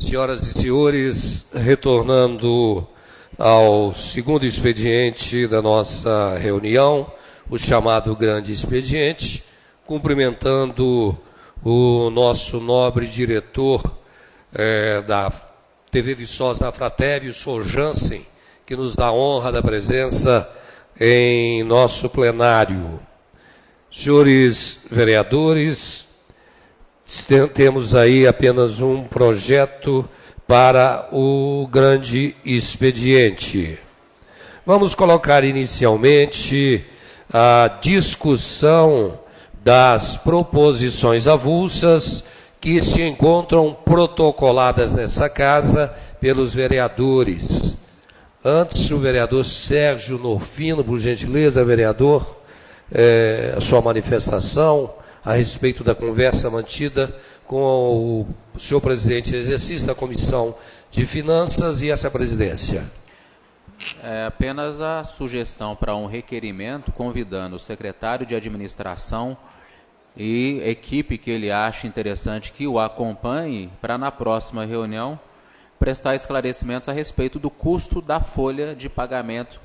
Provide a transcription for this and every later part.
Senhoras e senhores, retornando ao segundo expediente da nossa reunião, o chamado grande expediente, cumprimentando o nosso nobre diretor da TV Viçosa da Fratev, o senhor Jansen, que nos dá a honra da presença em nosso plenário. Senhores vereadores, temos aí apenas um projeto para o grande expediente. Vamos colocar inicialmente a discussão das proposições avulsas que se encontram protocoladas nessa casa pelos vereadores. Antes, o vereador Sérgio Norfino, por gentileza, vereador, a sua manifestação a respeito da conversa mantida com o senhor presidente em exercício da Comissão de Finanças e essa presidência. É apenas a sugestão para um requerimento, convidando o secretário de administração e equipe que ele acha interessante que o acompanhe, para na próxima reunião prestar esclarecimentos a respeito do custo da folha de pagamento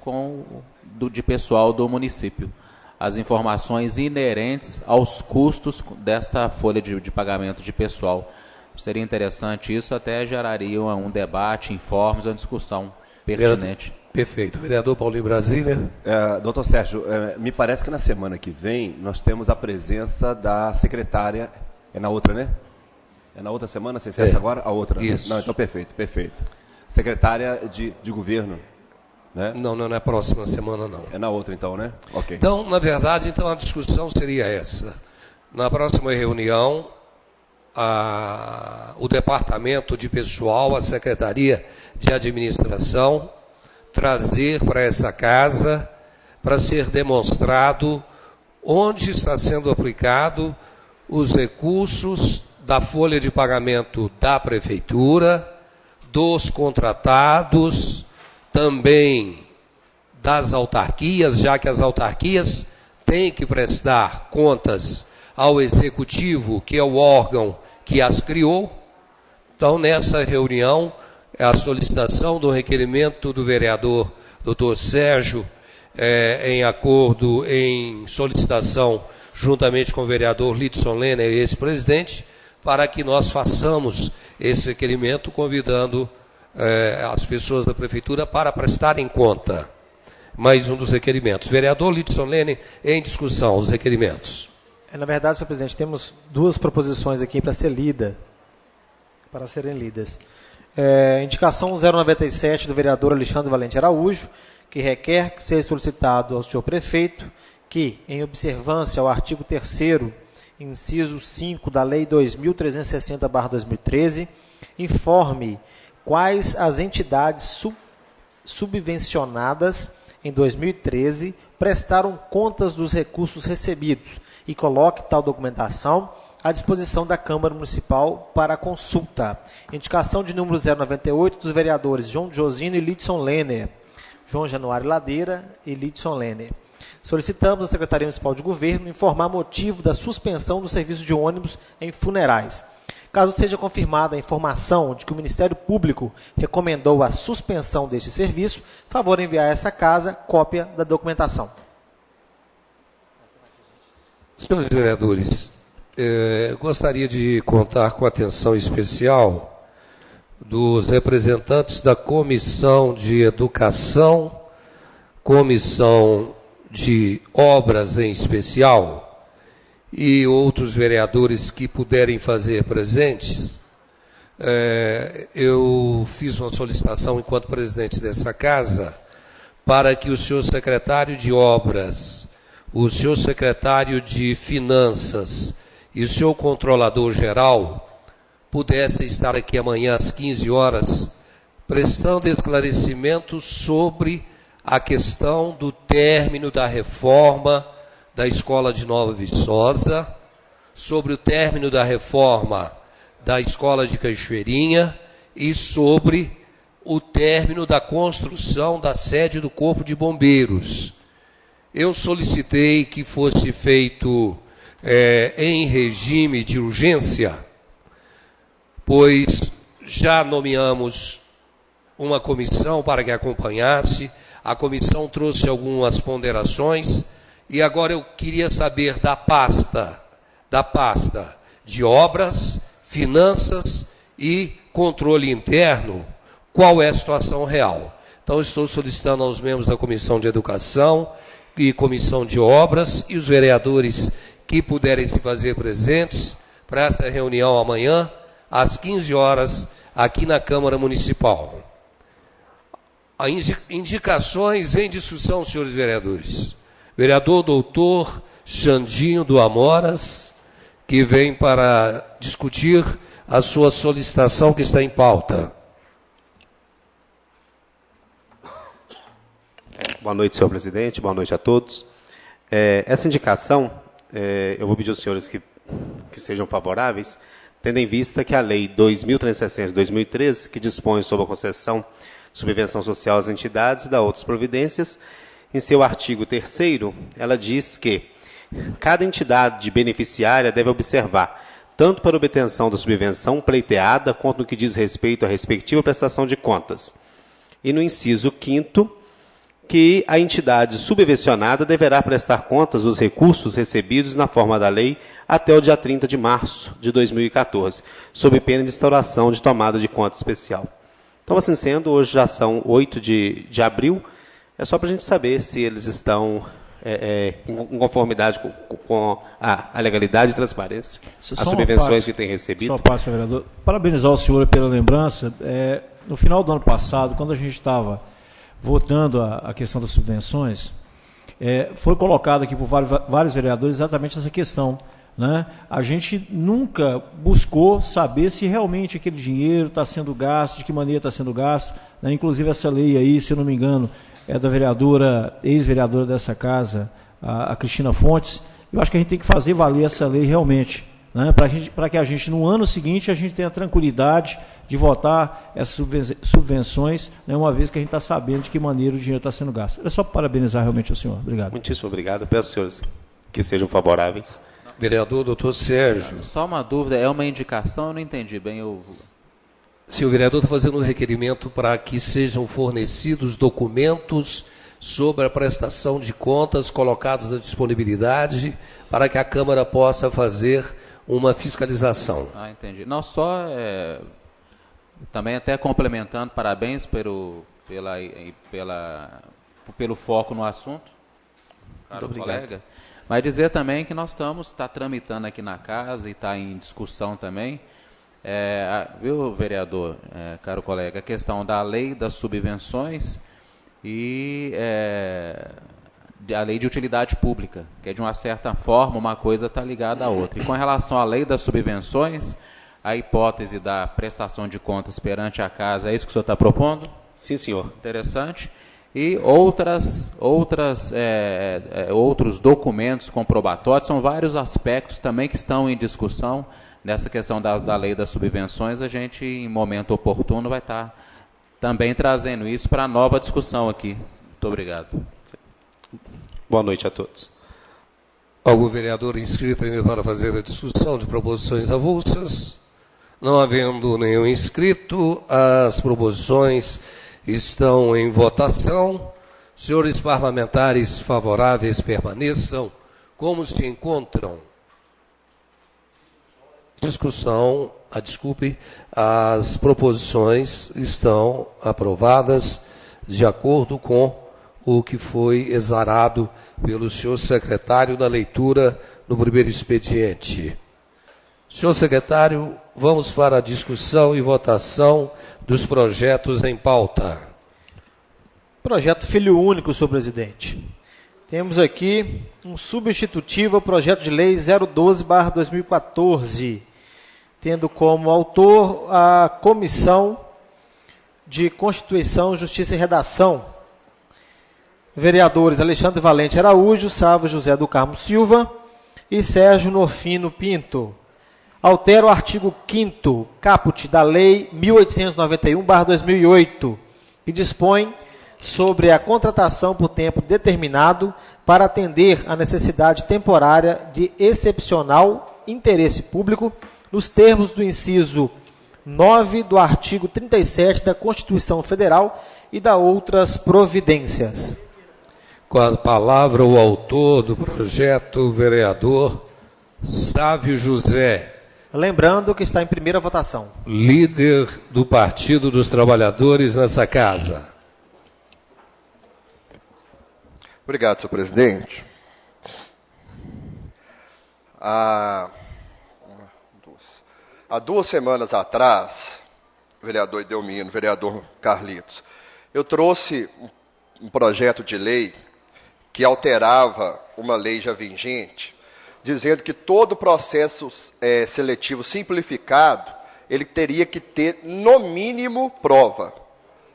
de pessoal do município. As informações inerentes aos custos desta folha de pagamento de pessoal. Seria interessante isso, até geraria um debate, informes, uma discussão pertinente. Perfeito. Vereador Paulinho Brasília. Doutor Sérgio, me parece que na semana que vem nós temos a presença da secretária, é na outra, né? É na outra semana, sem ser essa agora? A outra. Isso. Não, então perfeito. Secretária de governo. Né? Não é próxima semana, não. É na outra, então, né? Ok. Então, na verdade, a discussão seria essa. Na próxima reunião, o Departamento de Pessoal, a Secretaria de Administração, trazer para essa casa, para ser demonstrado onde está sendo aplicado os recursos da folha de pagamento da Prefeitura, dos contratados, também das autarquias, já que as autarquias têm que prestar contas ao Executivo, que é o órgão que as criou. Então, nessa reunião, a solicitação do requerimento do vereador Dr. Sérgio, em solicitação juntamente com o vereador Lidson Lenner, ex-presidente, para que nós façamos esse requerimento, convidando as pessoas da Prefeitura para prestarem conta. Mais um dos requerimentos. Vereador Lidson Lenner, em discussão, os requerimentos. Na verdade, senhor presidente, temos duas proposições aqui para serem lidas. Indicação 097 do vereador Alexandre Valente Araújo, que requer que seja solicitado ao senhor prefeito que, em observância ao artigo 3º, inciso 5 da Lei 2.360/2013, informe quais as entidades subvencionadas em 2013 prestaram contas dos recursos recebidos e coloque tal documentação à disposição da Câmara Municipal para consulta. Indicação de número 098 dos vereadores João Josino e Lidson Lenner, João Januário Ladeira e Lidson Lenner. Solicitamos à Secretaria Municipal de Governo informar motivo da suspensão do serviço de ônibus em funerais. Caso seja confirmada a informação de que o Ministério Público recomendou a suspensão deste serviço, favor enviar a essa casa cópia da documentação. Senhores vereadores, gostaria de contar com a atenção especial dos representantes da Comissão de Educação, Comissão de Obras em especial, e outros vereadores que puderem fazer presentes. Eu fiz uma solicitação, enquanto presidente dessa casa, para que o senhor secretário de Obras, o senhor secretário de Finanças e o senhor controlador-geral pudessem estar aqui amanhã às 15 horas, prestando esclarecimentos sobre a questão do término da reforma da Escola de Nova Viçosa, sobre o término da reforma da Escola de Cachoeirinha e sobre o término da construção da sede do Corpo de Bombeiros. Eu solicitei que fosse feito em regime de urgência, pois já nomeamos uma comissão para que acompanhasse. A comissão trouxe algumas ponderações e agora eu queria saber da pasta de obras, finanças e controle interno, qual é a situação real. Então, estou solicitando aos membros da Comissão de Educação e Comissão de Obras e os vereadores que puderem se fazer presentes para esta reunião amanhã, às 15 horas, aqui na Câmara Municipal. Indicações em discussão, senhores vereadores. Vereador doutor Xandinho do Amoras, que vem para discutir a sua solicitação que está em pauta. Boa noite, senhor presidente. Boa noite a todos. Essa indicação, eu vou pedir aos senhores que sejam favoráveis, tendo em vista que a Lei 2.360 de 2013, que dispõe sobre a concessão de subvenção social às entidades e da outras providências, em seu artigo 3º, ela diz que cada entidade beneficiária deve observar, tanto para obtenção da subvenção pleiteada, quanto no que diz respeito à respectiva prestação de contas. E no inciso 5º, que a entidade subvencionada deverá prestar contas dos recursos recebidos na forma da lei até o dia 30 de março de 2014, sob pena de instauração de tomada de conta especial. Então, assim sendo, hoje já são 8 de abril, é só para a gente saber se eles estão em conformidade com a legalidade e transparência, as subvenções que têm recebido. Só passo, vereador. Parabenizar o senhor pela lembrança. No final do ano passado, quando a gente estava votando a questão das subvenções, foi colocado aqui por vários vereadores exatamente essa questão, né? A gente nunca buscou saber se realmente aquele dinheiro está sendo gasto, de que maneira está sendo gasto, né? Inclusive essa lei aí, se eu não me engano, é da vereadora, ex-vereadora dessa casa, a Cristina Fontes. Eu acho que a gente tem que fazer valer essa lei realmente, né? Para que a gente, no ano seguinte, a gente tenha tranquilidade de votar essas subvenções, né, uma vez que a gente está sabendo de que maneira o dinheiro está sendo gasto. É só parabenizar realmente o senhor. Obrigado. Muitíssimo obrigado. Peço aos senhores que sejam favoráveis. Vereador doutor Sérgio. Só uma dúvida, é uma indicação? Eu não entendi bem. Se o vereador está fazendo um requerimento para que sejam fornecidos documentos sobre a prestação de contas colocados à disponibilidade para que a Câmara possa fazer uma fiscalização. Entendi. Não, só também até complementando, parabéns pelo foco no assunto, caro colega. Mas dizer também que nós está tramitando aqui na casa e está em discussão também, viu, vereador, caro colega, a questão da lei das subvenções e a lei de utilidade pública, que é de uma certa forma uma coisa está ligada à outra. E com relação à lei das subvenções, a hipótese da prestação de contas perante a casa, é isso que o senhor está propondo? Sim, senhor. Interessante. E outros documentos comprobatórios, são vários aspectos também que estão em discussão nessa questão da lei das subvenções. A gente, em momento oportuno, vai estar também trazendo isso para a nova discussão aqui. Muito obrigado. Boa noite a todos. Algum vereador inscrito ainda para fazer a discussão de proposições avulsas? Não havendo nenhum inscrito, as proposições estão em votação. Senhores parlamentares favoráveis permaneçam como se encontram. Discussão, as proposições estão aprovadas de acordo com o que foi exarado pelo senhor secretário na leitura no primeiro expediente. Senhor secretário, vamos para a discussão e votação dos projetos em pauta. Projeto Filho Único, senhor presidente. Temos aqui um substitutivo ao projeto de lei 012/2014, tendo como autor a Comissão de Constituição, Justiça e Redação. Vereadores Alexandre Valente Araújo, Sávio José do Carmo Silva e Sérgio Norfino Pinto. Altera o artigo 5º, caput da Lei 1891/2008, que dispõe sobre a contratação por tempo determinado para atender à necessidade temporária de excepcional interesse público, nos termos do inciso 9 do artigo 37 da Constituição Federal e da outras providências. Com a palavra o autor do projeto, o vereador Sávio José. Lembrando que está em primeira votação. Líder do Partido dos Trabalhadores nessa casa. Obrigado, senhor presidente. Há 2 semanas atrás, vereador Edelmino, vereador Carlitos, eu trouxe um projeto de lei que alterava uma lei já vigente, dizendo que todo processo seletivo simplificado, ele teria que ter, no mínimo, prova.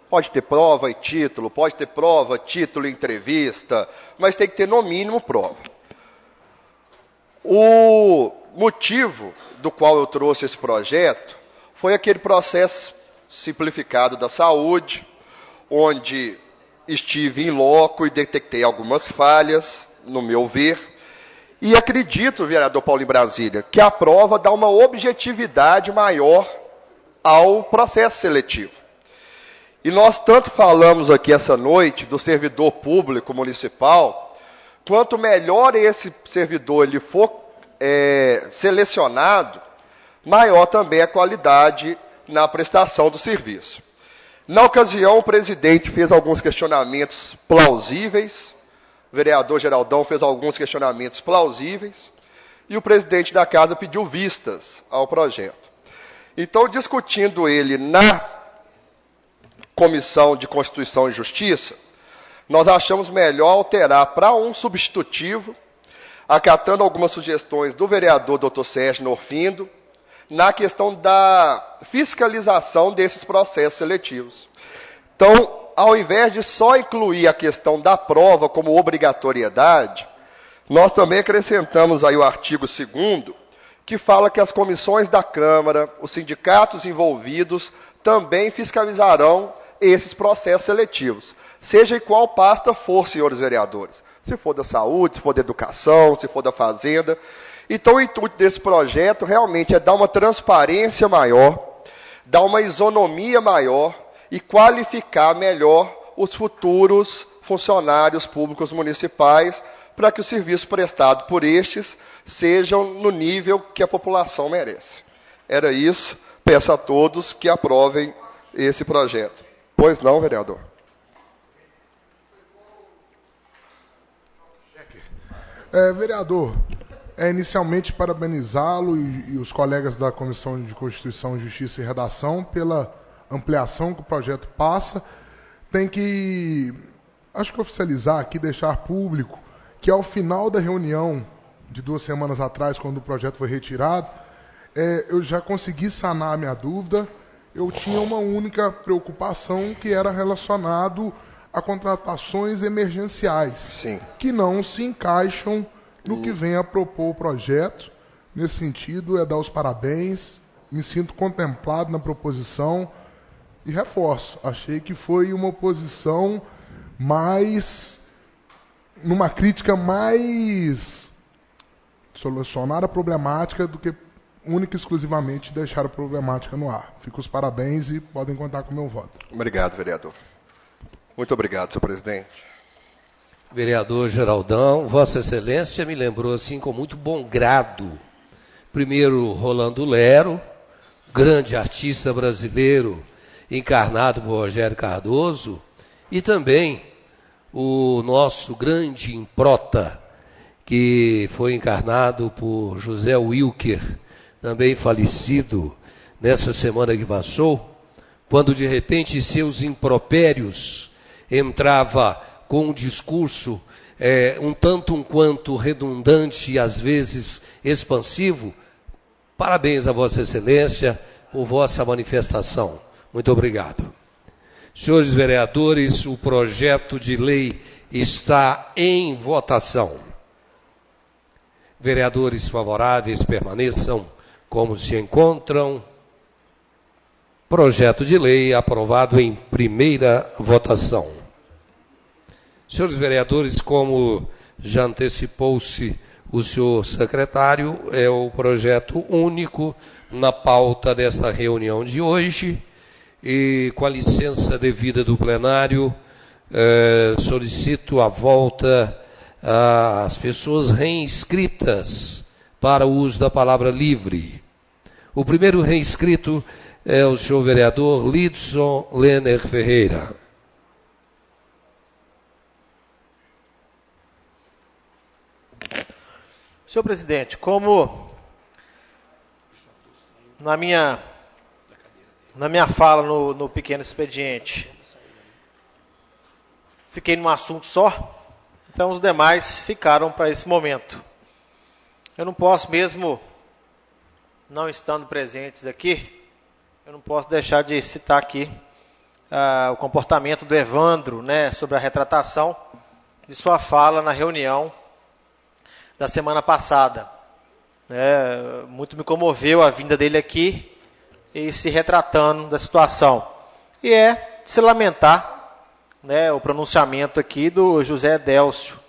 Pode ter prova e título, pode ter prova, título e entrevista, mas tem que ter, no mínimo, prova. O motivo do qual eu trouxe esse projeto foi aquele processo simplificado da saúde, onde estive em loco e detectei algumas falhas, no meu ver, e acredito, vereador Paulo em Brasília, que a prova dá uma objetividade maior ao processo seletivo. E nós tanto falamos aqui essa noite do servidor público municipal, quanto melhor esse servidor ele for selecionado, maior também a qualidade na prestação do serviço. Na ocasião, o presidente fez alguns questionamentos plausíveis, o vereador Geraldão fez alguns questionamentos plausíveis, e o presidente da casa pediu vistas ao projeto. Então, discutindo ele na Comissão de Constituição e Justiça, nós achamos melhor alterar para um substitutivo, acatando algumas sugestões do vereador Dr. Sérgio Norfindo, na questão da fiscalização desses processos seletivos. Então, ao invés de só incluir a questão da prova como obrigatoriedade, nós também acrescentamos aí o artigo 2º, que fala que as comissões da Câmara, os sindicatos envolvidos, também fiscalizarão esses processos seletivos, seja em qual pasta for, senhores vereadores. Se for da saúde, se for da educação, se for da fazenda. Então, o intuito desse projeto realmente é dar uma transparência maior, dar uma isonomia maior e qualificar melhor os futuros funcionários públicos municipais para que o serviço prestado por estes sejam no nível que a população merece. Era isso. Peço a todos que aprovem esse projeto. Pois não, vereador? Vereador, inicialmente parabenizá-lo e os colegas da Comissão de Constituição, Justiça e Redação pela ampliação que o projeto passa. Tem que, acho que oficializar aqui, deixar público, que ao final da reunião de 2 semanas atrás, quando o projeto foi retirado, eu já consegui sanar a minha dúvida. Eu tinha uma única preocupação, que era relacionado a contratações emergenciais, sim, que não se encaixam no que vem a propor o projeto. Nesse sentido, dar os parabéns, me sinto contemplado na proposição e reforço, achei que foi uma oposição numa crítica mais solucionar a problemática do que única e exclusivamente deixar a problemática no ar. Fico os parabéns e podem contar com o meu voto. Obrigado, vereador. Muito obrigado, senhor presidente. Vereador Geraldão, Vossa Excelência me lembrou assim com muito bom grado. Primeiro, Rolando Lero, grande artista brasileiro, encarnado por Rogério Cardoso, e também o nosso grande improta, que foi encarnado por José Wilker, também falecido nessa semana que passou, quando de repente seus impropérios entrava com um discurso um tanto um quanto redundante e às vezes expansivo. Parabéns a Vossa Excelência por vossa manifestação. Muito obrigado. Senhores vereadores, o projeto de lei está em votação. Vereadores favoráveis permaneçam como se encontram. Projeto de lei aprovado em primeira votação. Senhores vereadores, como já antecipou-se o senhor secretário é o projeto único na pauta desta reunião de hoje e, com a licença devida do plenário, solicito a volta às pessoas reinscritas para o uso da palavra livre. O primeiro reinscrito é o senhor vereador Lidson Lenner Ferreira. Senhor presidente, como na minha fala no pequeno expediente, fiquei num assunto só, então os demais ficaram para esse momento. Eu não posso, mesmo não estando presentes aqui, eu não posso deixar de citar aqui o comportamento do Evandro, né, sobre a retratação de sua fala na reunião da semana passada. Muito me comoveu a vinda dele aqui e se retratando da situação. E é de se lamentar, né, o pronunciamento aqui do José Délcio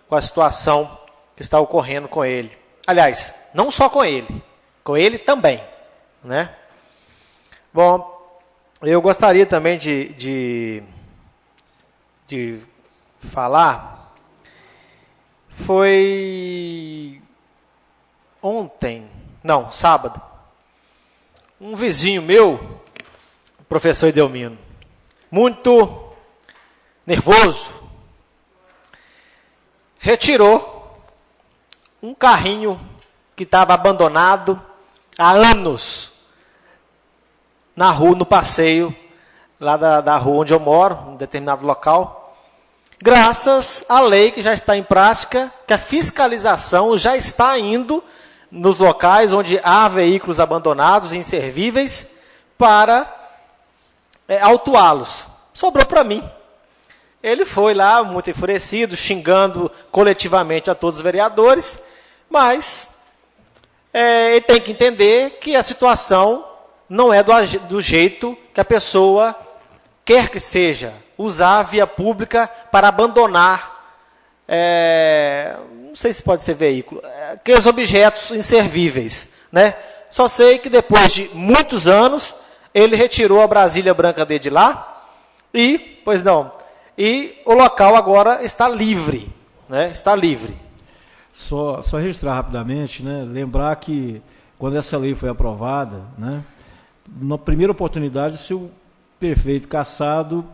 com a situação que está ocorrendo com ele. Aliás, não só com ele também, né? Bom, eu gostaria também de falar. Foi sábado, um vizinho meu, o professor Edelmino, muito nervoso, retirou um carrinho que estava abandonado há anos na rua, no passeio, lá da rua onde eu moro, em determinado local. Graças à lei que já está em prática, que a fiscalização já está indo nos locais onde há veículos abandonados, inservíveis, para autuá-los. Sobrou para mim. Ele foi lá, muito enfurecido, xingando coletivamente a todos os vereadores, mas ele tem que entender que a situação não é do jeito que a pessoa quer que seja. Usar a via pública para abandonar, não sei se pode ser veículo, aqueles objetos inservíveis, né? Só sei que depois de muitos anos, ele retirou a Brasília branca dele de lá, e o local agora está livre, né? Está livre. Só registrar rapidamente, né? Lembrar que quando essa lei foi aprovada, né? Na primeira oportunidade, o seu prefeito Cassado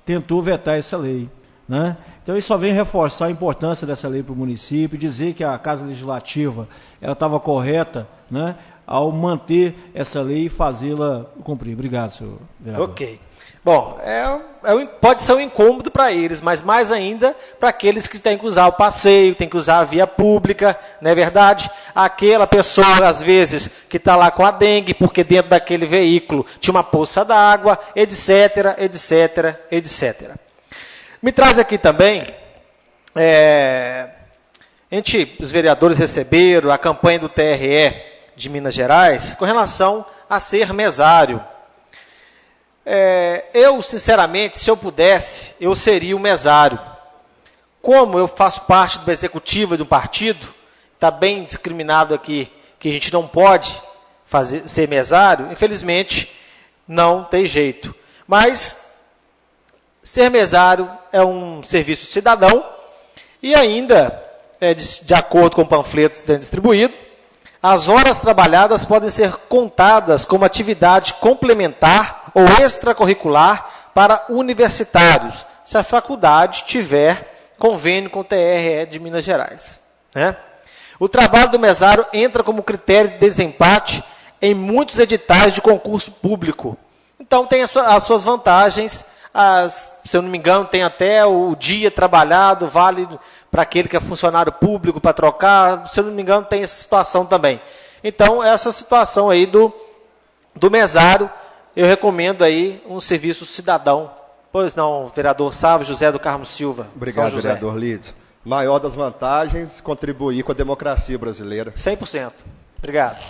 tentou vetar essa lei, né? Então isso só vem reforçar a importância dessa lei para o município, dizer que a Casa Legislativa ela estava correta, né, ao manter essa lei e fazê-la cumprir. Obrigado, senhor vereador. Ok. Bom, pode ser um incômodo para eles, mas mais ainda para aqueles que têm que usar o passeio, têm que usar a via pública, não é verdade? Aquela pessoa, às vezes, que está lá com a dengue, porque dentro daquele veículo tinha uma poça d'água, etc, etc, etc. Me traz aqui também, os vereadores receberam a campanha do TRE de Minas Gerais com relação a ser mesário. Eu, sinceramente, se eu pudesse, eu seria o mesário. Como eu faço parte do executivo de um partido, está bem discriminado aqui, que a gente não pode ser mesário, infelizmente, não tem jeito. Mas, ser mesário é um serviço cidadão, e ainda, de acordo com o panfleto sendo distribuído, as horas trabalhadas podem ser contadas como atividade complementar ou extracurricular para universitários, se a faculdade tiver convênio com o TRE de Minas Gerais, né? O trabalho do mesário entra como critério de desempate em muitos editais de concurso público. Então, tem as suas vantagens, se eu não me engano, tem até o dia trabalhado, vale para aquele que é funcionário público, para trocar, se eu não me engano, tem essa situação também. Então, essa situação aí do mesário, eu recomendo aí um serviço cidadão. Pois não, vereador Sávio José do Carmo Silva. Obrigado, vereador Lides. Maior das vantagens, contribuir com a democracia brasileira. 100%. Obrigado.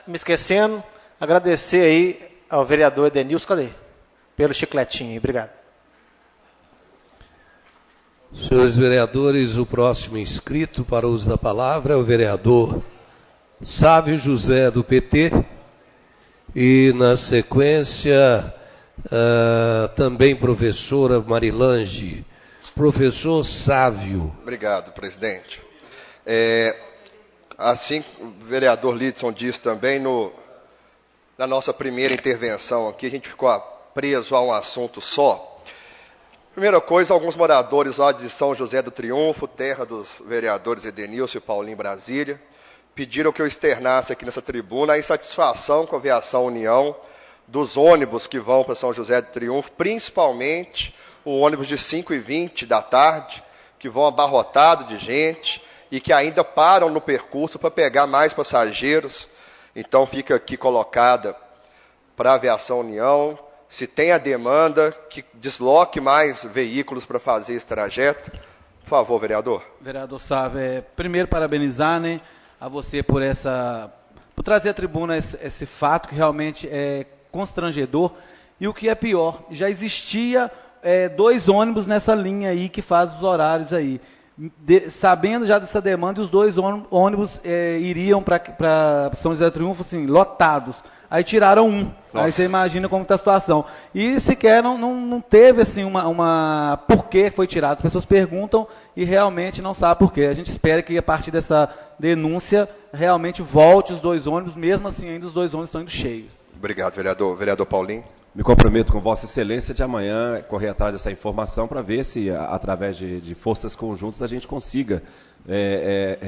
Me esquecendo, agradecer aí ao vereador Edenilson, cadê? Pelo chicletinho, obrigado. Senhores vereadores, o próximo inscrito para o uso da palavra é o vereador Sávio José, do PT, e, na sequência, também professora Marilange. Professor Sávio. Obrigado, presidente. Assim, o vereador Lidson disse também, na nossa primeira intervenção aqui, a gente ficou preso a um assunto só. Primeira coisa, alguns moradores lá de São José do Triunfo, terra dos vereadores Edenilson e Paulinho Brasília, pediram que eu externasse aqui nessa tribuna a insatisfação com a Aviação União dos ônibus que vão para São José do Triunfo, principalmente o ônibus de 5h20 da tarde, que vão abarrotado de gente e que ainda param no percurso para pegar mais passageiros. Então fica aqui colocada para a Aviação União, se tem a demanda, que desloque mais veículos para fazer esse trajeto. Por favor, vereador. Vereador Sávio, primeiro parabenizar, né, a você por trazer à tribuna esse fato que realmente é constrangedor. E o que é pior, já existia 2 ônibus nessa linha aí que faz os horários aí. Sabendo já dessa demanda, os 2 ônibus iriam para São José do Triunfo, assim, lotados. Aí tiraram um. Nossa. Aí você imagina como está a situação. E sequer não teve assim uma por que foi tirado. As pessoas perguntam e realmente não sabem por quê. A gente espera que a partir dessa denúncia realmente volte os 2 ônibus, mesmo assim ainda os 2 ônibus estão indo cheios. Obrigado, vereador. Vereador Paulinho. Me comprometo com Vossa Excelência de amanhã correr atrás dessa informação para ver se, através de forças conjuntas, a gente consiga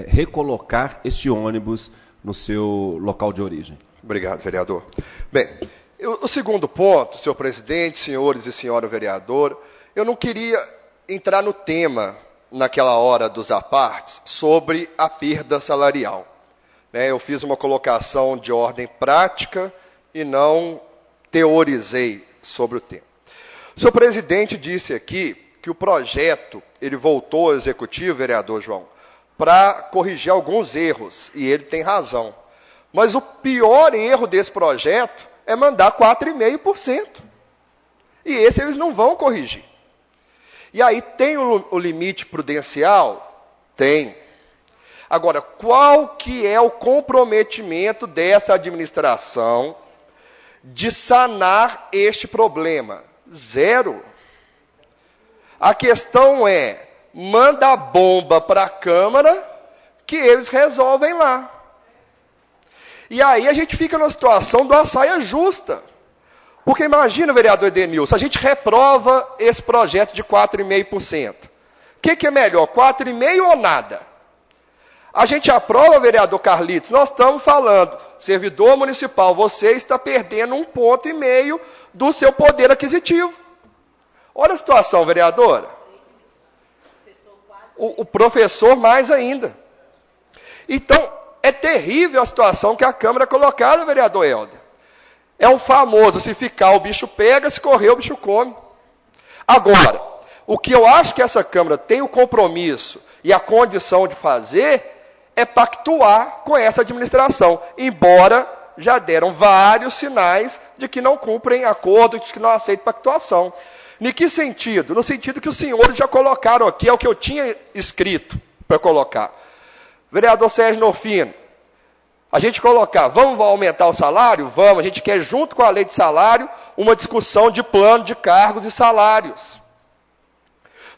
recolocar este ônibus no seu local de origem. Obrigado, vereador. Bem, o segundo ponto, senhor presidente, senhores e senhora vereador, eu não queria entrar no tema, naquela hora dos apartes, sobre a perda salarial. Eu fiz uma colocação de ordem prática e não teorizei sobre o tema. O senhor presidente disse aqui que o projeto, ele voltou ao executivo, vereador João, para corrigir alguns erros, e ele tem razão. Mas o pior erro desse projeto é mandar 4,5%. E esse eles não vão corrigir. E aí tem o limite prudencial? Tem. Agora, qual que é o comprometimento dessa administração de sanar este problema? Zero. A questão é, manda a bomba para a Câmara que eles resolvem lá. E aí a gente fica na situação da saia justa. Porque imagina, vereador Edenilson, a gente reprova esse projeto de 4,5%. O que é melhor, 4,5% ou nada? A gente aprova, vereador Carlitos, nós estamos falando, servidor municipal, você está perdendo 1,5 ponto do seu poder aquisitivo. Olha a situação, vereadora. O professor mais ainda. Então, é terrível a situação que a Câmara é colocada, vereador Helder. É o famoso, se ficar o bicho pega, se correr o bicho come. Agora, o que eu acho que essa Câmara tem o compromisso e a condição de fazer é pactuar com essa administração, embora já deram vários sinais de que não cumprem acordo, de que não aceitam pactuação. Em que sentido? No sentido que os senhores já colocaram aqui, é o que eu tinha escrito para colocar. Vereador Sérgio Norfino, a gente colocar, vamos aumentar o salário? Vamos, a gente quer, junto com a lei de salário, uma discussão de plano de cargos e salários.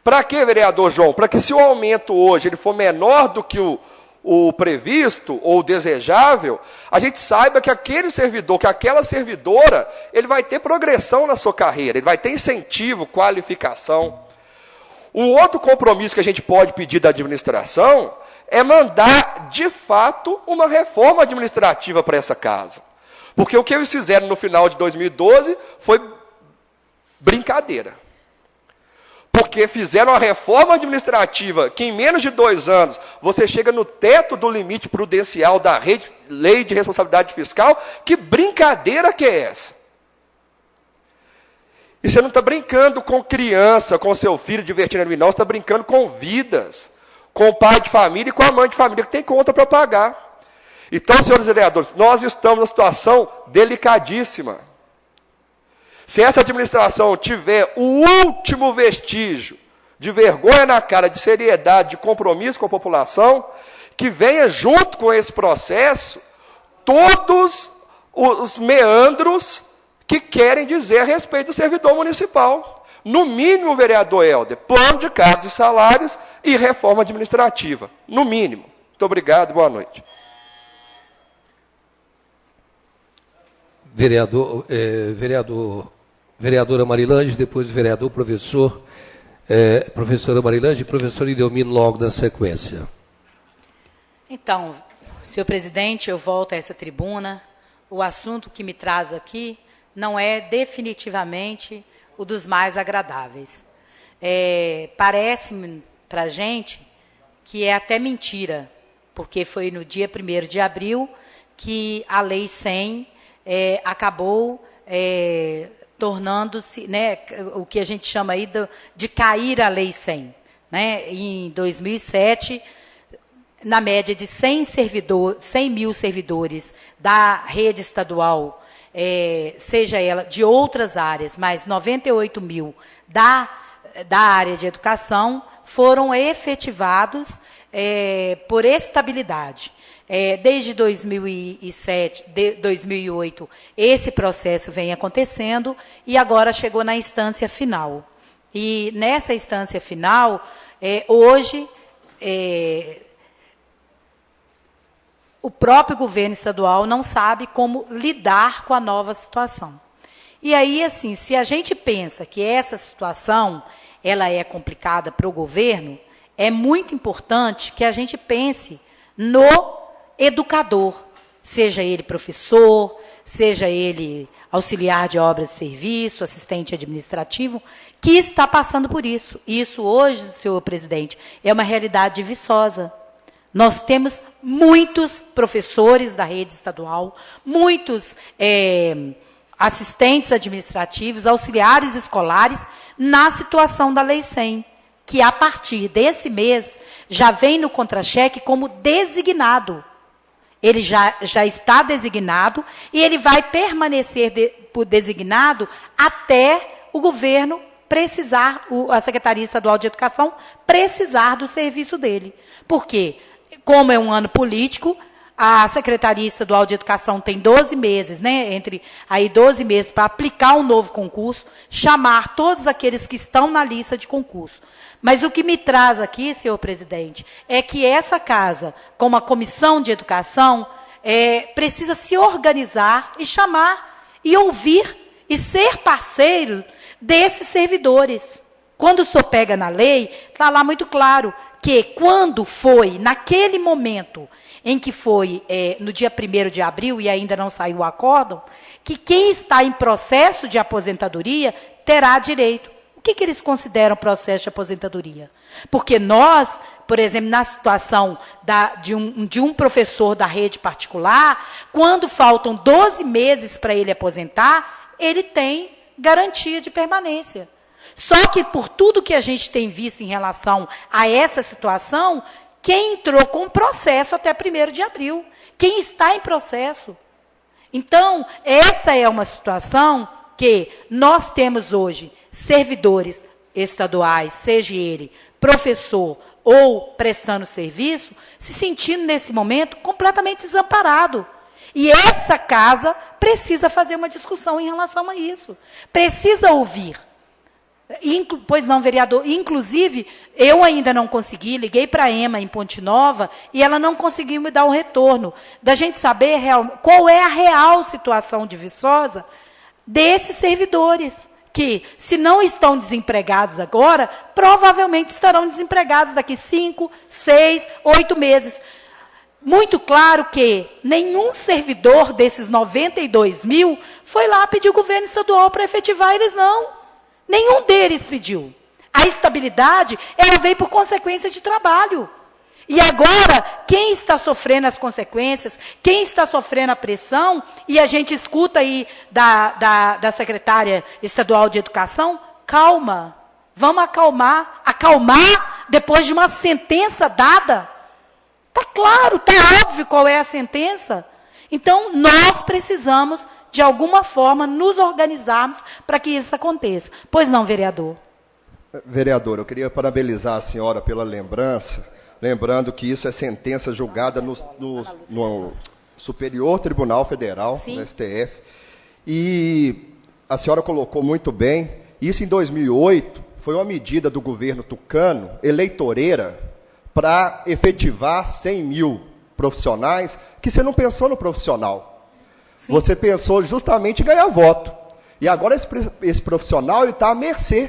Para quê, vereador João? Para que se o aumento hoje ele for menor do que o previsto ou o desejável, a gente saiba que aquele servidor, que aquela servidora, ele vai ter progressão na sua carreira, ele vai ter incentivo, qualificação. Um outro compromisso que a gente pode pedir da administração é mandar, de fato, uma reforma administrativa para essa casa. Porque o que eles fizeram no final de 2012 foi brincadeira. Porque fizeram uma reforma administrativa que, em menos de 2 anos, você chega no teto do limite prudencial da lei de responsabilidade fiscal. Que brincadeira que é essa? E você não está brincando com criança, com seu filho divertindo ali, não. Você está brincando com vidas, com o pai de família e com a mãe de família que tem conta para pagar. Então, senhores vereadores, nós estamos numa situação delicadíssima. Se essa administração tiver o último vestígio de vergonha na cara, de seriedade, de compromisso com a população, que venha junto com esse processo todos os meandros que querem dizer a respeito do servidor municipal. No mínimo, vereador Helder, plano de cargos e salários e reforma administrativa. No mínimo. Muito obrigado, boa noite. Vereadora Marilange, depois vereador professora Marilange e professor Idelmino logo na sequência. Então, senhor presidente, eu volto a essa tribuna. O assunto que me traz aqui não é definitivamente o dos mais agradáveis. Parece-me para a gente que é até mentira, porque foi no dia 1º de abril que a Lei 100 acabou tornando-se, né, o que a gente chama aí de cair a Lei 100. Né? Em 2007, na média de 100 mil servidores da rede estadual, seja ela de outras áreas, mas 98 mil da área de educação, foram efetivados por estabilidade. Desde 2008, esse processo vem acontecendo e agora chegou na instância final. E nessa instância final, hoje, o próprio governo estadual não sabe como lidar com a nova situação. E aí, assim, se a gente pensa que essa situação ela é complicada para o governo, é muito importante que a gente pense no educador, seja ele professor, seja ele auxiliar de obras e serviço, assistente administrativo, que está passando por isso. Isso hoje, senhor presidente, é uma realidade viçosa. Nós temos muitos professores da rede estadual, muitos assistentes administrativos, auxiliares escolares, na situação da Lei 100, que a partir desse mês já vem no contra-cheque como designado. Ele já está designado e ele vai permanecer por designado até o governo precisar, a Secretaria Estadual de Educação, precisar do serviço dele. Por quê? Como é um ano político, a Secretaria Estadual de Educação tem 12 meses, né, entre aí 12 meses para aplicar um novo concurso, chamar todos aqueles que estão na lista de concurso. Mas o que me traz aqui, senhor presidente, é que essa casa, como a Comissão de Educação, precisa se organizar e chamar, e ouvir, e ser parceiro desses servidores. Quando o senhor pega na lei, está lá muito claro que quando foi, naquele momento em que foi no dia 1º de abril, e ainda não saiu o acórdão, que quem está em processo de aposentadoria terá direito. O que eles consideram processo de aposentadoria? Porque nós, por exemplo, na situação de um professor da rede particular, quando faltam 12 meses para ele aposentar, ele tem garantia de permanência. Só que por tudo que a gente tem visto em relação a essa situação, quem entrou com processo até 1º de abril, quem está em processo. Então, essa é uma situação que nós temos hoje servidores estaduais, seja ele professor ou prestando serviço, se sentindo nesse momento completamente desamparado. E essa casa precisa fazer uma discussão em relação a isso. Precisa ouvir. Pois não, vereador. Inclusive, eu ainda não consegui, liguei para a EMA em Ponte Nova e ela não conseguiu me dar um retorno da gente saber qual é a real situação de Viçosa desses servidores, que, se não estão desempregados agora, provavelmente estarão desempregados daqui 5, 6, 8 meses. Muito claro que nenhum servidor desses 92 mil foi lá pedir o governo estadual para efetivar eles, não. Nenhum deles pediu. A estabilidade, ela veio por consequência de trabalho. E agora, quem está sofrendo as consequências, quem está sofrendo a pressão, e a gente escuta aí da secretária estadual de educação, calma, vamos acalmar. Acalmar depois de uma sentença dada? Está claro, está óbvio qual é a sentença. Então, nós precisamos, de alguma forma, nos organizarmos para que isso aconteça. Pois não, vereador? Vereador, eu queria parabenizar a senhora pela lembrança, lembrando que isso é sentença julgada no Superior Tribunal Federal, Sim. no STF, e a senhora colocou muito bem, isso em 2008 foi uma medida do governo tucano, eleitoreira, para efetivar 100 mil profissionais, que você não pensou no profissional. Sim. Você pensou justamente em ganhar voto. E agora esse profissional está à mercê.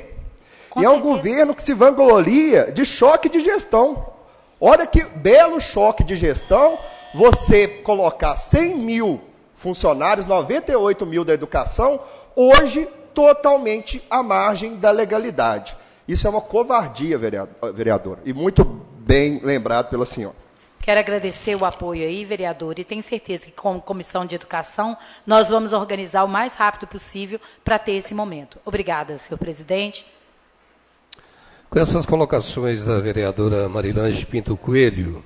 Com e certeza. É um governo que se vangloria de choque de gestão. Olha que belo choque de gestão, você colocar 100 mil funcionários, 98 mil da educação, hoje totalmente à margem da legalidade. Isso é uma covardia, vereador, e muito bem lembrado pela senhora. Quero agradecer o apoio aí, vereador, e tenho certeza que, como Comissão de Educação, nós vamos organizar o mais rápido possível para ter esse momento. Obrigada, senhor presidente. Com essas colocações da vereadora Marilange Pinto Coelho,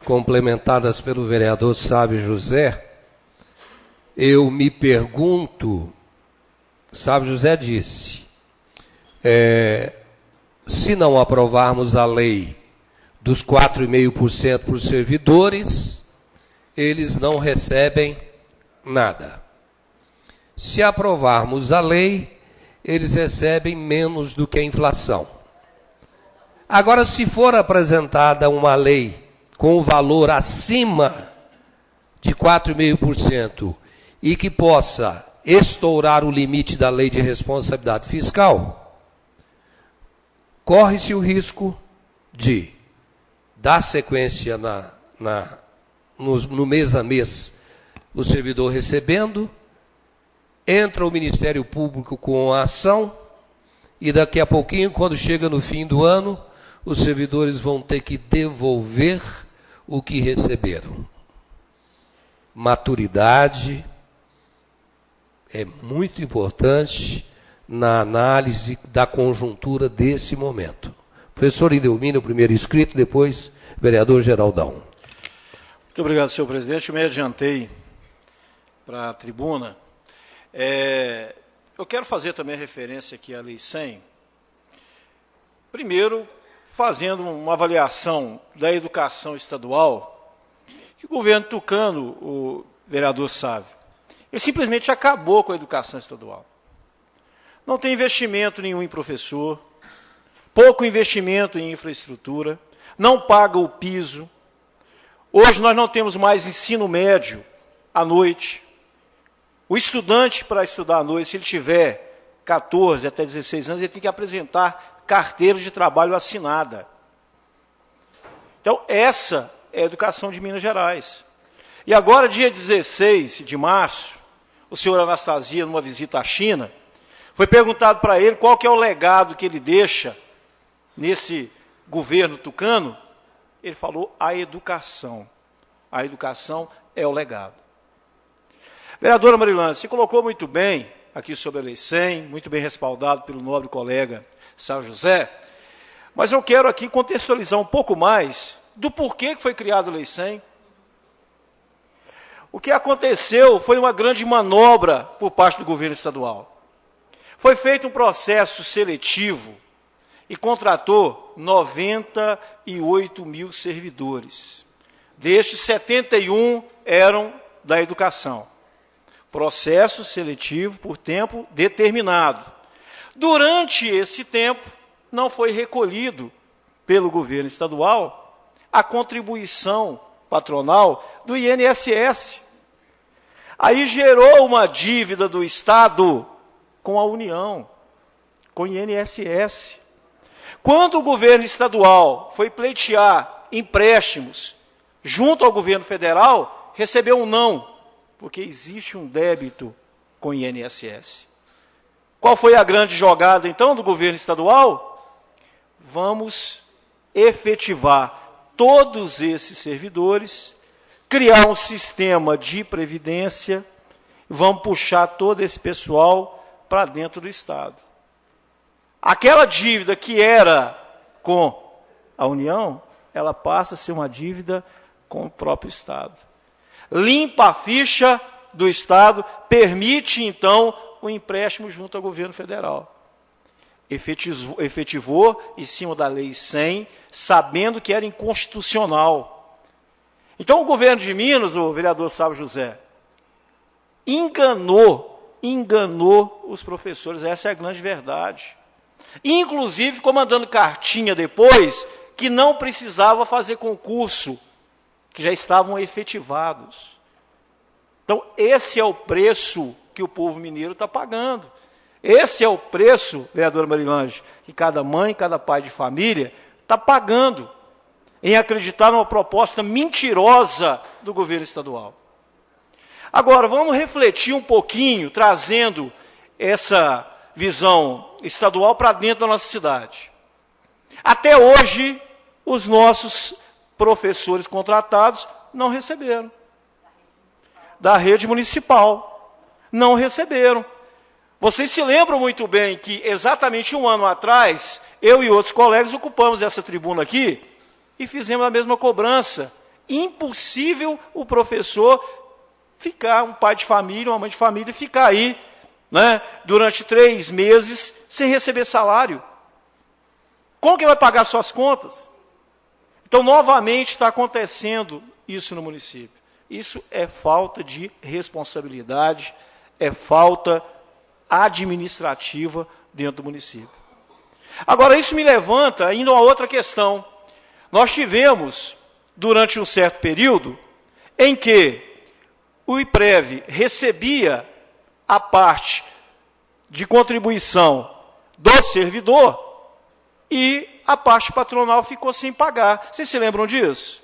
complementadas pelo vereador Sávio José, eu me pergunto, Sávio José disse, se não aprovarmos a lei dos 4,5% para os servidores, eles não recebem nada. Se aprovarmos a lei, eles recebem menos do que a inflação. Agora, se for apresentada uma lei com o valor acima de 4,5% e que possa estourar o limite da lei de responsabilidade fiscal, corre-se o risco de dar sequência no mês a mês o servidor recebendo, entra o Ministério Público com a ação e daqui a pouquinho, quando chega no fim do ano, os servidores vão ter que devolver o que receberam. Maturidade é muito importante na análise da conjuntura desse momento. Professor Idelmino, o primeiro inscrito, depois vereador Geraldão. Muito obrigado, senhor presidente. Eu me adiantei para a tribuna. Eu quero fazer também referência aqui à Lei 100. Primeiro, fazendo uma avaliação da educação estadual, que o governo tucano, o vereador Sávio, ele simplesmente acabou com a educação estadual. Não tem investimento nenhum em professor, pouco investimento em infraestrutura, não paga o piso. Hoje nós não temos mais ensino médio à noite. O estudante, para estudar à noite, se ele tiver 14 até 16 anos, ele tem que apresentar carteira de trabalho assinada. Então, essa é a educação de Minas Gerais. E agora, dia 16 de março, o senhor Anastasia, numa visita à China, foi perguntado para ele qual que é o legado que ele deixa nesse governo tucano. Ele falou a educação. A educação é o legado. Vereadora Marilane, você colocou muito bem aqui sobre a Lei 100, muito bem respaldado pelo nobre colega Sávio José, mas eu quero aqui contextualizar um pouco mais do porquê que foi criada a Lei 100. O que aconteceu foi uma grande manobra por parte do governo estadual. Foi feito um processo seletivo e contratou 98 mil servidores. Destes, 71 eram da educação. Processo seletivo por tempo determinado. Durante esse tempo, não foi recolhido pelo governo estadual a contribuição patronal do INSS. Aí gerou uma dívida do Estado com a União, com o INSS. Quando o governo estadual foi pleitear empréstimos junto ao governo federal, recebeu um não, porque existe um débito com o INSS. Qual foi a grande jogada, então, do governo estadual? Vamos efetivar todos esses servidores, criar um sistema de previdência, vamos puxar todo esse pessoal para dentro do Estado. Aquela dívida que era com a União, ela passa a ser uma dívida com o próprio Estado. Limpa a ficha do Estado, permite, então, o empréstimo junto ao governo federal. efetivou em cima da Lei 100, sabendo que era inconstitucional. Então, o governo de Minas, o vereador Sávio José, enganou os professores, essa é a grande verdade. Inclusive, ficou mandando cartinha depois que não precisava fazer concurso, que já estavam efetivados. Então, esse é o preço que o povo mineiro está pagando. Esse é o preço, vereadora Marilange, que cada mãe, cada pai de família está pagando em acreditar numa proposta mentirosa do governo estadual. Agora, vamos refletir um pouquinho, trazendo essa visão estadual para dentro da nossa cidade. Até hoje, os nossos professores contratados não receberam. Da rede municipal. Não receberam. Vocês se lembram muito bem que, exatamente um ano atrás, eu e outros colegas ocupamos essa tribuna aqui e fizemos a mesma cobrança. Impossível o professor ficar, um pai de família, uma mãe de família, ficar aí, né, durante 3 meses sem receber salário. Como que vai pagar suas contas? Então, novamente, está acontecendo isso no município. Isso é falta de responsabilidade, é falta administrativa dentro do município. Agora, isso me levanta ainda uma outra questão. Nós tivemos, durante um certo período, em que o IPREV recebia a parte de contribuição do servidor e a parte patronal ficou sem pagar. Vocês se lembram disso?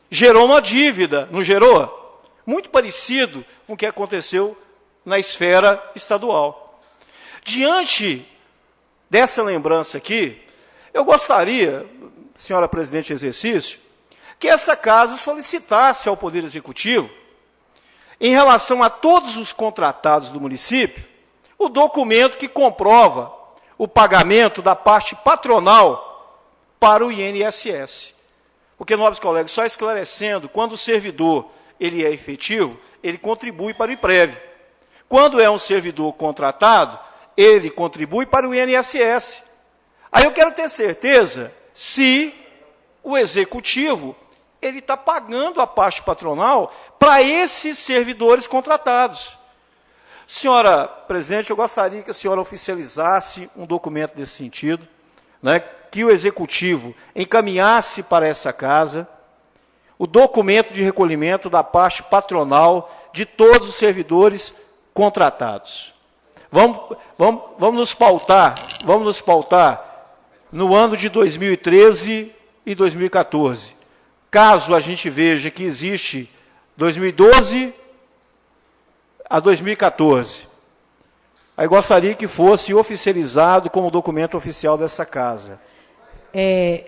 Gerou uma dívida, não gerou? Muito parecido com o que aconteceu na esfera estadual. Diante dessa lembrança aqui, eu gostaria, senhora presidente em exercício, que essa casa solicitasse ao Poder Executivo, em relação a todos os contratados do município, o documento que comprova o pagamento da parte patronal para o INSS. Porque, nobres colegas, só esclarecendo, quando o servidor ele é efetivo, ele contribui para o IPREV. Quando é um servidor contratado, ele contribui para o INSS. Aí eu quero ter certeza se o executivo ele está pagando a parte patronal para esses servidores contratados. Senhora presidente, eu gostaria que a senhora oficializasse um documento desse sentido, né, que o executivo encaminhasse para essa casa o documento de recolhimento da parte patronal de todos os servidores contratados. Vamos nos pautar no ano de 2013 e 2014. Caso a gente veja que existe 2012 a 2014, aí gostaria que fosse oficializado como documento oficial dessa casa.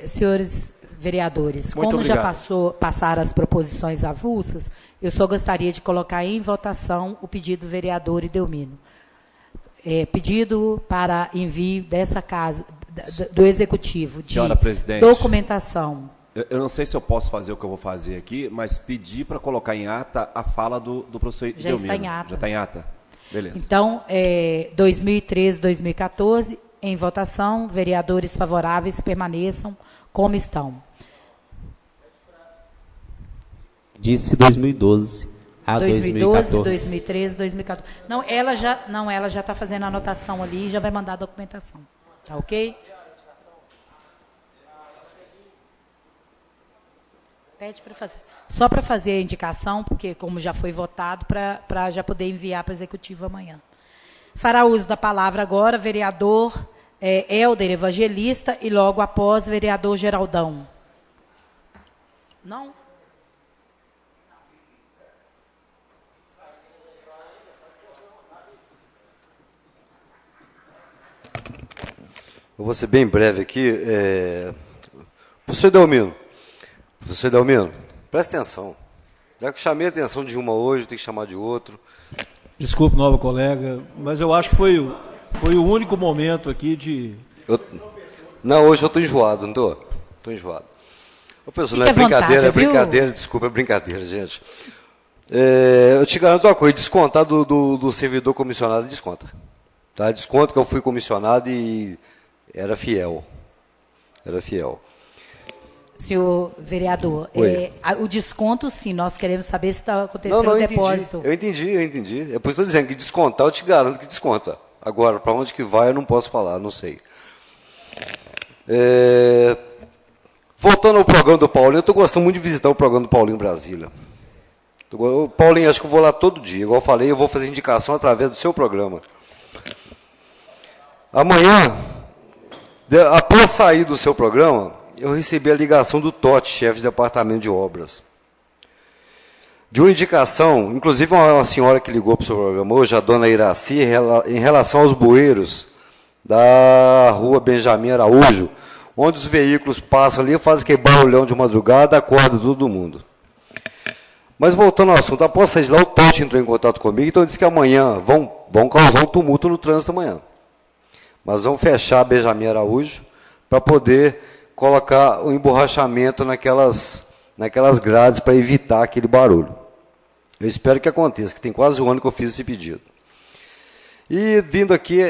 Senhores vereadores, muito como obrigado. já passaram as proposições avulsas, eu só gostaria de colocar em votação o pedido do vereador Idelmino. Pedido para envio dessa casa, do Executivo, de senhora presidente, documentação. Eu não sei se eu posso fazer o que eu vou fazer aqui, mas pedir para colocar em ata a fala do professor Idelmino. Já está em ata. Já está em ata? Beleza. Então, 2013, 2014, em votação, vereadores favoráveis permaneçam como estão. Disse 2012 a 2012, 2014. 2013, 2014. Não, ela já está fazendo a anotação ali e já vai mandar a documentação. Tá ok? Pede para fazer. Só para fazer a indicação, porque como já foi votado, para já poder enviar para o Executivo amanhã. Fará uso da palavra agora, vereador Helder Evangelista, e logo após, vereador Geraldão. Não? Eu vou ser bem breve aqui. Professor Idelmino, presta atenção. Já que eu chamei a atenção de uma hoje, tem que chamar de outro. Desculpe, nova colega, mas eu acho que foi o único momento aqui de... Não, hoje eu estou enjoado, não estou? Estou enjoado. Ô, professor, não é brincadeira, desculpa, é brincadeira, gente. Eu te garanto uma coisa, descontar do servidor comissionado, desconta. Tá? Desconto que eu fui comissionado e era fiel. Era fiel. Senhor vereador, o desconto, sim, nós queremos saber se está acontecendo Não, o depósito. Eu entendi. É por isso que eu estou dizendo que descontar, eu te garanto que desconta. Agora, para onde que vai, eu não posso falar, não sei. Voltando ao programa do Paulinho, eu estou gostando muito de visitar o programa do Paulinho em Brasília. Paulinho, acho que eu vou lá todo dia. Igual eu falei, eu vou fazer indicação através do seu programa. Amanhã, após sair do seu programa, eu recebi a ligação do Totti, chefe de departamento de obras. De uma indicação, inclusive uma senhora que ligou para o seu programa hoje, a dona Iraci, em relação aos bueiros da rua Benjamin Araújo, onde os veículos passam ali, fazem aquele barulhão de madrugada, acorda todo mundo. Mas voltando ao assunto, após sair de lá, o Totti entrou em contato comigo, então disse que amanhã vão causar um tumulto no trânsito amanhã. Mas vão fechar a Benjamin Araújo para poder colocar o emborrachamento naquelas grades para evitar aquele barulho. Eu espero que aconteça, que tem quase um ano que eu fiz esse pedido. E vindo aqui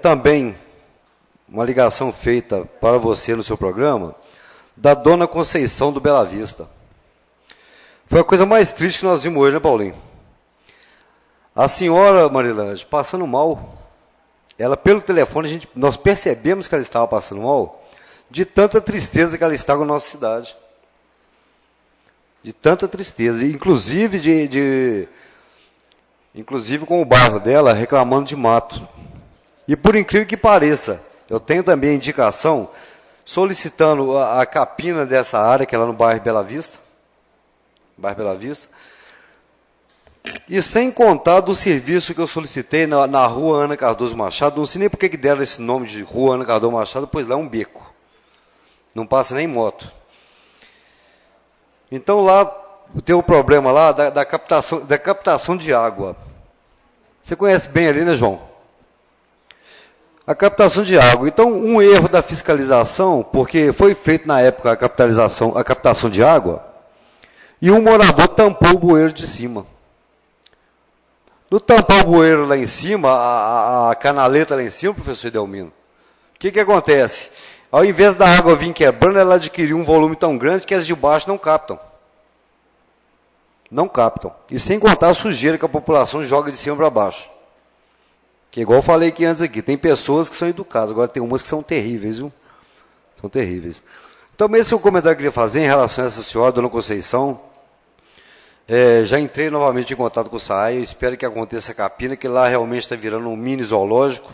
também uma ligação feita para você no seu programa, da dona Conceição do Bela Vista. Foi a coisa mais triste que nós vimos hoje, né, Paulinho? A senhora Marilândia, passando mal, ela pelo telefone, nós percebemos que ela estava passando mal, de tanta tristeza que ela estava na nossa cidade. De tanta tristeza, inclusive inclusive com o bairro dela reclamando de mato. E por incrível que pareça, eu tenho também a indicação solicitando a capina dessa área, que é lá no bairro Bela Vista, e sem contar do serviço que eu solicitei na rua Ana Cardoso Machado, não sei nem por que deram esse nome de rua Ana Cardoso Machado, pois lá é um beco, não passa nem moto. Então lá tem o problema lá da captação de água. Você conhece bem ali, né, João? A captação de água. Então, um erro da fiscalização, porque foi feito na época a captação de água, e um morador tampou o bueiro de cima. No tampar o bueiro lá em cima, a canaleta lá em cima, professor Delmino, o que acontece? Ao invés da água vir quebrando, ela adquiriu um volume tão grande que as de baixo não captam. Não captam. E sem contar a sujeira que a população joga de cima para baixo. Que igual eu falei aqui antes aqui, tem pessoas que são educadas, agora tem umas que são terríveis, viu? São terríveis. Então, esse é o comentário que eu queria fazer em relação a essa senhora, dona Conceição. Já entrei novamente em contato com o SAAI, eu espero que aconteça a capina, que lá realmente está virando um mini zoológico.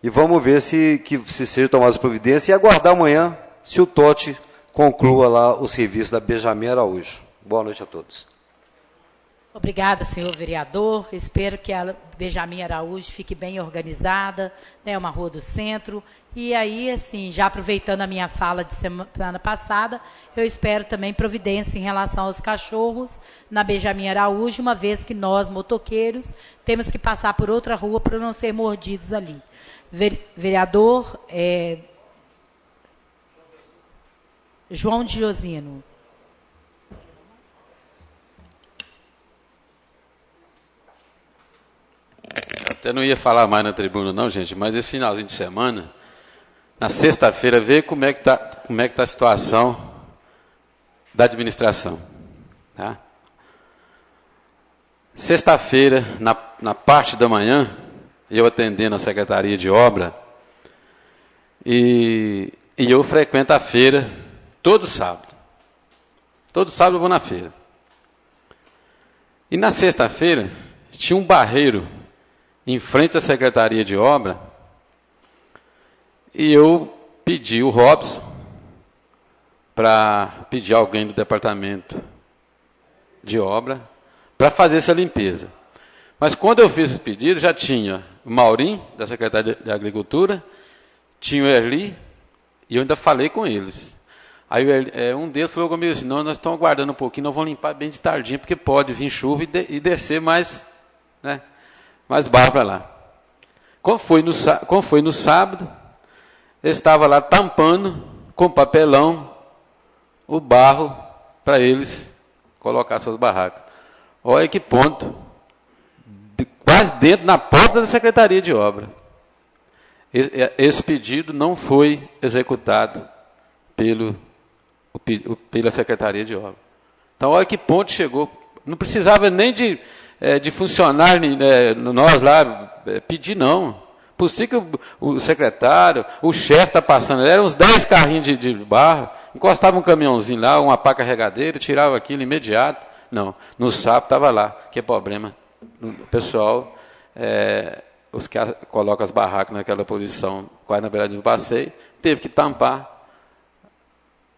E vamos ver se seja tomada as providências e aguardar amanhã se o Totti conclua lá o serviço da Benjamin Araújo. Boa noite a todos. Obrigada, senhor vereador. Espero que a Benjamin Araújo fique bem organizada, né, uma rua do centro. E aí, assim, já aproveitando a minha fala de semana passada, eu espero também providência em relação aos cachorros na Benjamin Araújo, uma vez que nós, motoqueiros, temos que passar por outra rua para não ser mordidos ali. Vereador João de Josino. Até não ia falar mais na tribuna não, gente, mas esse finalzinho de semana, na sexta-feira, vê como é que tá a situação da administração. Tá? Sexta-feira, na parte da manhã, eu atendendo a Secretaria de Obra, e eu frequento a feira todo sábado. Todo sábado eu vou na feira. E na sexta-feira, tinha um barreiro em frente à Secretaria de Obra, e eu pedi o Robson para pedir alguém do Departamento de Obra para fazer essa limpeza. Mas quando eu fiz esse pedido, já tinha o Maurim, da Secretaria de Agricultura, tinha o Erli, e eu ainda falei com eles. Aí um deles falou comigo assim, não, nós estamos aguardando um pouquinho, nós vamos limpar bem de tardinha, porque pode vir chuva e descer mais, né, mais barro para lá. Como foi no sábado, eu estava lá tampando com papelão o barro para eles colocar suas barracas. Olha que ponto. Quase dentro, na porta da Secretaria de Obra. Esse pedido não foi executado pela Secretaria de Obras. Então, olha que ponto chegou. Não precisava nem de funcionário, nós lá, pedir, não. Por si que o secretário, o chefe está passando, eram uns 10 carrinhos de barro, encostava um caminhãozinho lá, uma pá carregadeira, tirava aquilo imediato. Não, no sábado estava lá, que é problema. O pessoal, os que colocam as barracas naquela posição, quase na beirada do passeio, teve que tampar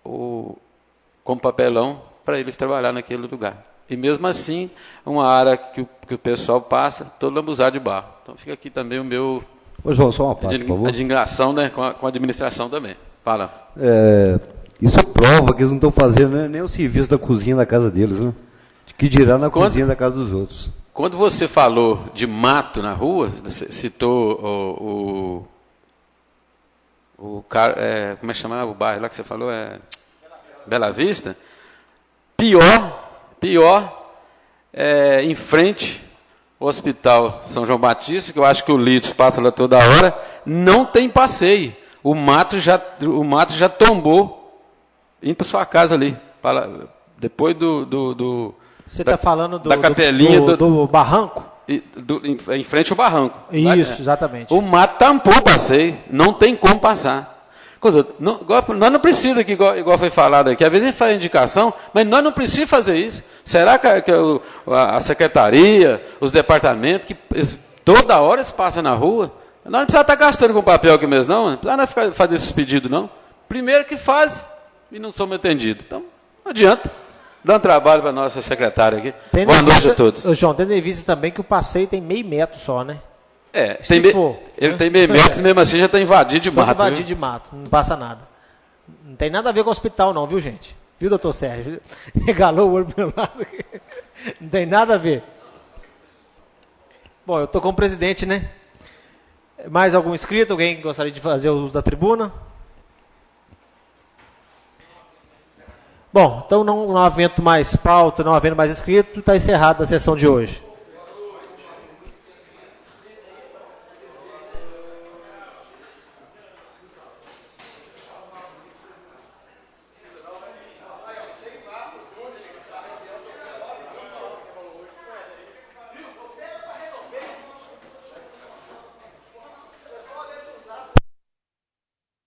com papelão para eles trabalhar naquele lugar. E mesmo assim, uma área que o pessoal passa, todo lambuzado de barro. Então fica aqui também o meu... Ô, João, só uma parte, por favor. Indignação, né, com a administração também. Fala. Isso prova que eles não estão fazendo nem o serviço da cozinha da casa deles, né? Que dirá na cozinha da casa dos outros. Quando você falou de mato na rua, você citou o cara, como é que chamava o bairro lá que você falou? Bela Vista. Pior, em frente ao Hospital São João Batista, que eu acho que o Litos passa lá toda hora, não tem passeio. O mato já tombou, indo para sua casa ali, depois Você está falando da capelinha do barranco? Em frente ao barranco. Isso, exatamente. O mato tampou o passeio, não tem como passar. Nós não precisamos, igual foi falado aqui, às vezes a gente faz indicação, mas nós não precisamos fazer isso. Será que a secretaria, os departamentos, que toda hora eles passam na rua, nós não precisamos estar gastando com papel aqui mesmo, não precisamos fazer esses pedidos, não. Primeiro que faz e não somos atendidos. Então, não adianta. Dá um trabalho para a nossa secretária aqui. Boa noite a todos. João, tendo em vista também que o passeio tem meio metro só, né? Ele tem meio metro, mesmo assim já está invadido de mato. Invadido de mato, não passa nada. Não tem nada a ver com o hospital não, viu, gente? Viu, doutor Sérgio? Regalou o olho para o lado. Não tem nada a ver. Bom, eu estou com o presidente, né? Mais algum inscrito? Alguém que gostaria de fazer o uso da tribuna? Bom, então não havendo mais pauta, não havendo mais inscrito, está encerrada a sessão de hoje.